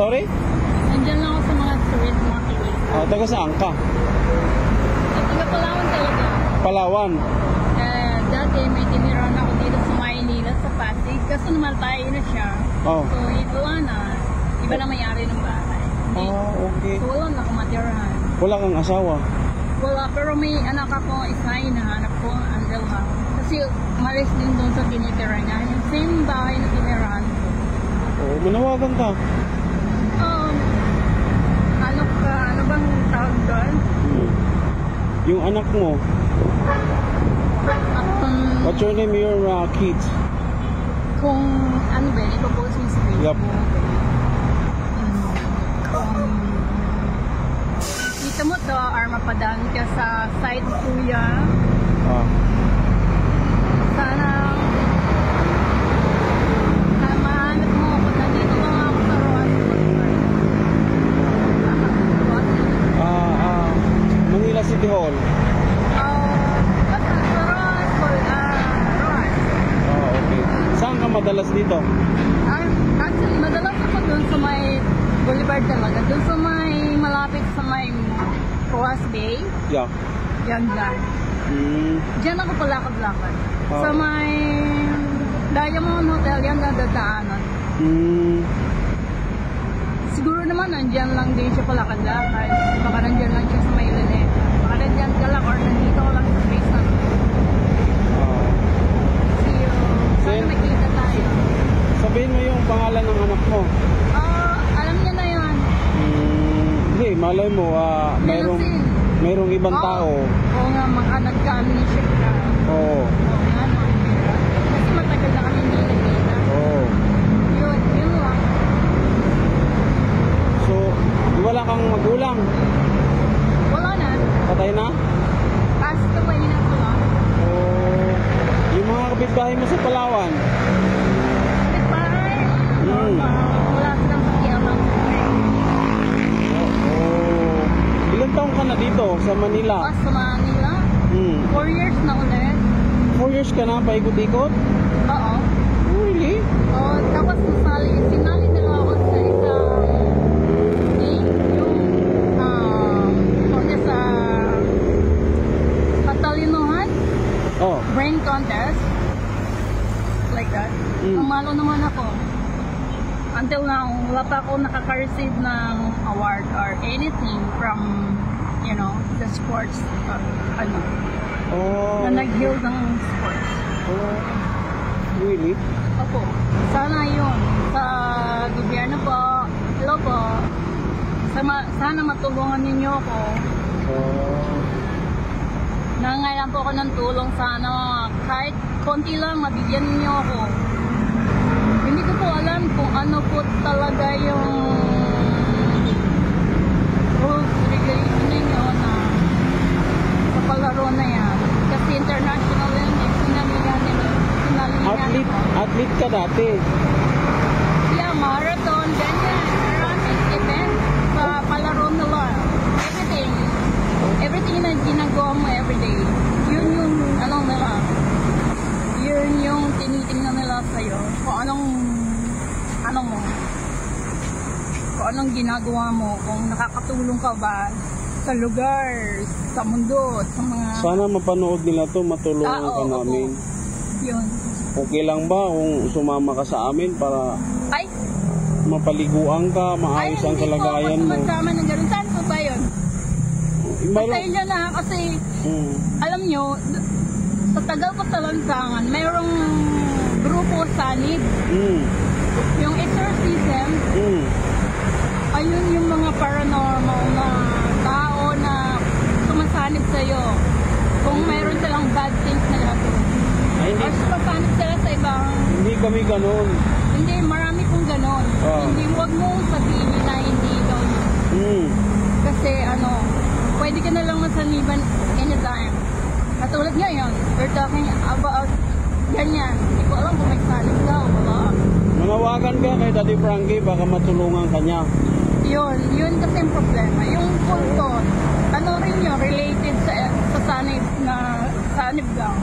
Sorry? Nandiyan lang ako sa mga street market. Taga saan ka? Taga Palawan talaga. Palawan. Dati may tiniran ako dito sa Maynila, sa Pasig. Kaso namatay na siya. Oh. So, wala na. Iba na may-ari ng bahay. Okay. So, wala na kumatirahan. Wala kang asawa? Wala, pero may anak ako, isa hinahanap ko, Andel ha. Kasi malis din doon sa tinitirahan niya. Yung same bahay na tinirahan ko. Oo, manawagan ka. Ano bang tawag doon? Yung anak mo, what's your name, your kids? Kung ano ba, ipopost mo sa Facebook. Yup. Kita mo to, Armapadaan ka sa site kuya. Sana mahanap mo ako. Nandito lang ako sa Roas. Manila City Hall. Basta sa Roas. Roas. Okay. Saan ka madalas dito? Actually, madalas ako dun sa may Boulevard talaga. Dun sa may malapit sa may Roas Bay. Yeah. Yan dyan. Diyan ako palakad-lakad. Sa may Diamond Hotel, yan nadadaanan. Siguro naman nandyan lang din siya palakad-lakad. Baka nandyan lang siya sa may Lene. Baka nandyan ka lang or nandito lang sa space na. See you. Sana makita tayo. Sabihin mo yung pangalan ng anak mo. Alam niya na yun. Hindi, malay mo, mayroong ibang tao. Oo nga, nagka-amnesia ka. Oo. Oo nga, kasi matagal na kami hindi nakita. Oo. Yun lang. So, wala kang magulang? Wala na. Patay na? Passed away na ko lang. Yung mga kapitbahay mo sa Palawan? Kapitbahay? Wala silang pakialam. Ilan taong ka na dito sa Manila? Sa Manila? 4 years na ulit. 4 years ka na paikot-ikot? Oo. Really? Tapos sinali na lang ako sa isang sa katalinuhan. Brain contest. Like that. Umalo naman ako. Until now, wala pa ako nakaka-receive ng award or anything from, the sports, na nag-heal ng sports. Really? Opo. Sana yun. Sa gobyerno po, hello po, sana matulungan ninyo ako. Nangangailangan po ako ng tulong. Sana kahit konti lang, mabigyan ninyo ako. Hindi ko po alam kung ano po talaga yung rules, regulation ninyo na sa palaro na yan. Kasi international yun, sinalihan nila. Athlete ka dati? Yeah, marathon, ganyan. Running event sa palaro nila. Everything na ginagawa mo everyday. Yun yung, nila. Yun yung tinitingnan nila sa'yo. Kung anong ginagawa mo, kung nakakatulong ka ba sa lugar, sa mundo, sa mga... Sana mapanood nila to, matulungan ka namin. Yun. Okay lang ba kung sumama ka sa amin para mapaliguan ka, maayos ang kalagayan mo? Ay, hindi po ako sumasama ng ganun. Saan po ba yun? Sa inyo na kasi, alam nyo, sa tagal ko sa lansangan, mayroong grupo sanib. Yung exorcism, ayun yung mga paranormal na tao na sumasanib sa'yo. Kung mayroon silang bad things na gagawin. Or sumasanib sila sa ibang... Hindi kami ganon. Hindi, marami pong ganon. Hindi, huwag mong sabihin na hindi ikaw yun. Kasi pwede ka na lang masaniban anytime. Katulad ngayon, we're talking about ganyan. Hindi ko alam kung may sanib ka o wala. Manawagan ka kay Daddy Frankie, baka matulungan ka niya. Yun kasi yung problema. Yung kulto, rin yun, related sa sanib gang.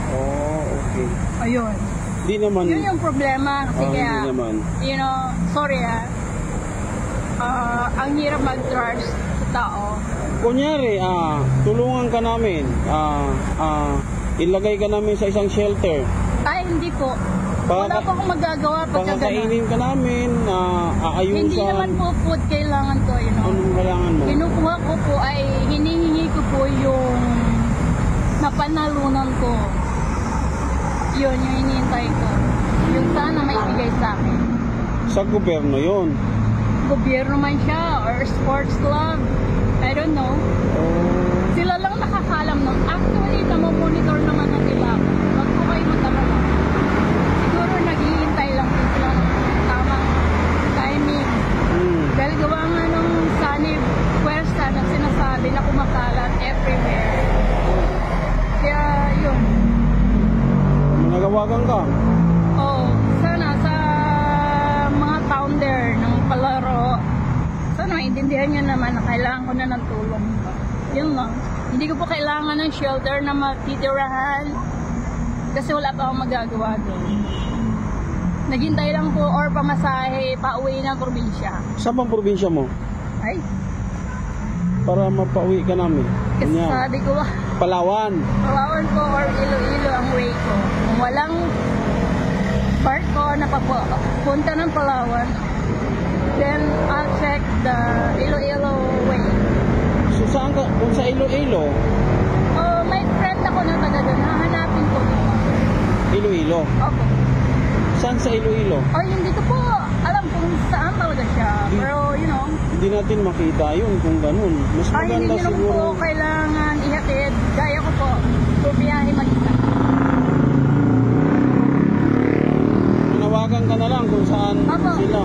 Okay. Ayun. Di naman. Yun yung problema. Kasi kaya, hindi naman. sorry ang hirap mag-trust sa tao. Kunyari, tulungan ka namin, ilagay ka namin sa isang shelter. Ay, hindi po. Wala po akong magagawa pagka ganun. Pakakainin ka namin, aayusan. Hindi naman po food kailangan ko, you know. Anong kailangan mo? Kinukuha ko po ay hinihingi ko po yung napanalunan ko. Yun, yung hinihintay ko. Yung sana may bigay sa akin. Sa gobyerno yun. Gobyerno man siya or sports club. I don't know. Sila lang nakakalam nun. Actually, namomonitor naman na nila. Wag po kayo matalala. Siguro naghihintay lang po sila ng tamang timing. Dahil gawa nga nung sanib pwersa na sinasabi na kumakalat everywhere. Kaya yun. Nagawagan ka? Oh, sana sa mga founder ng palaro, sana maintindihan nyo naman na kailangan ko na ng tulong. Yun lang. Hindi ko po kailangan ng shelter na matitirahan kasi wala pa akong magagawa doon. Naghintay lang po or pamasahe pauwi ng probinsya. Saan bang probinsya mo? Ay, Para mapauwi ka namin. kasi Ganyan. sabi ko, Palawan. Palawan po or Iloilo ang way ko. Kung walang barko na papunta ng Palawan, then I'll check the Iloilo way. So saan ka? Kung sa Iloilo? Oh, may friend ako na taga doon. Hahanapin ko. Iloilo. Opo. Saan sa Iloilo? Oh, hindi ko po alam kung saan talaga siya. Pero, you know, Hindi natin makita yun kung ganun. Mas ay maganda hindi nyo lang po siguro. kailangan ihatid. Gaya ko po, bumiyahe mag-isa. Tinawagan ka na lang kung saan Opo. sila.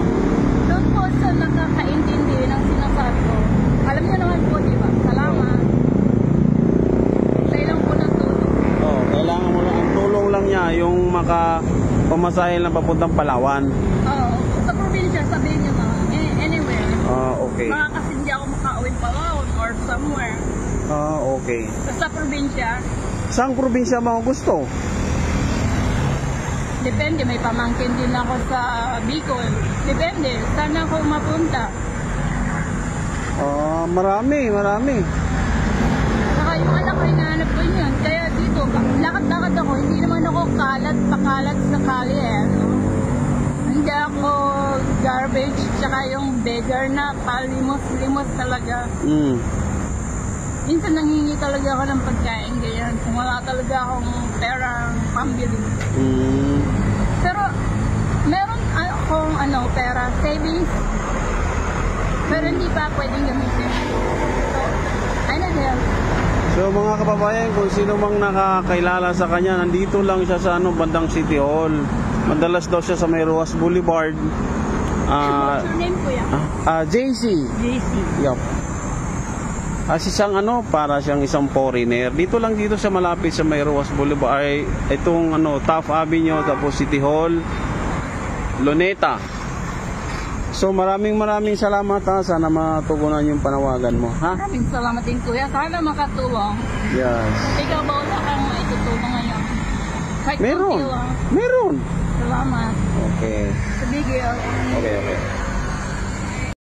Doon po sa nakakaintindi ng sinasabi ko. Alam niyo naman po, di ba? Salamat. Sa ilang po ng tulong. Oh, kailangan mo lang, ang tulong lang niya yung pamasahe lang papuntang Palawan. Oo. Sa probinsya, sabihin niyo na. Anywhere. Okay. Baka kasi hindi ako makauwing Palawan or somewhere. Okay. Sa probinsya, Saang probinsya mo gusto? depende. May pamangkin din ako sa Bicol. Depende. Saan ako mapunta? Marami. Saka yung anak ko, hinahanap ko yun. Kaya dito, lakad-lakad ako. Hindi naman ako pakalat sa kalye. Hindi ako garbage. Tsaka yung beggar na palimos-limos talaga. Minsan nangingi talaga ako ng pagkain. Ganyan. Kung wala talaga akong perang pambili. Pero meron akong pera, savings. Pero hindi pa pwedeng gamitin. So, I need help. So mga kababayan, kung sino mang nakakailala sa kanya, nandito lang siya sa bandang City Hall. Madalas daw siya sa may Roas Boulevard. What's your name, kuya? JC. JC. Yup. Siyang para siyang isang foreigner. Dito lang dito sa malapit sa may Roas Boulevard. Ay, itong Taft Avenue, tapos City Hall, Luneta. So maraming salamat ha. Sana matugunan yung panawagan mo, ha? Maraming salamat din, kuya. Sana makatulong. Yes. Ikaw ba wala kang maitutulong ngayon? Kahit Meron. konti lang. Meron. Salamat. Okay. Sa bigil. Okay.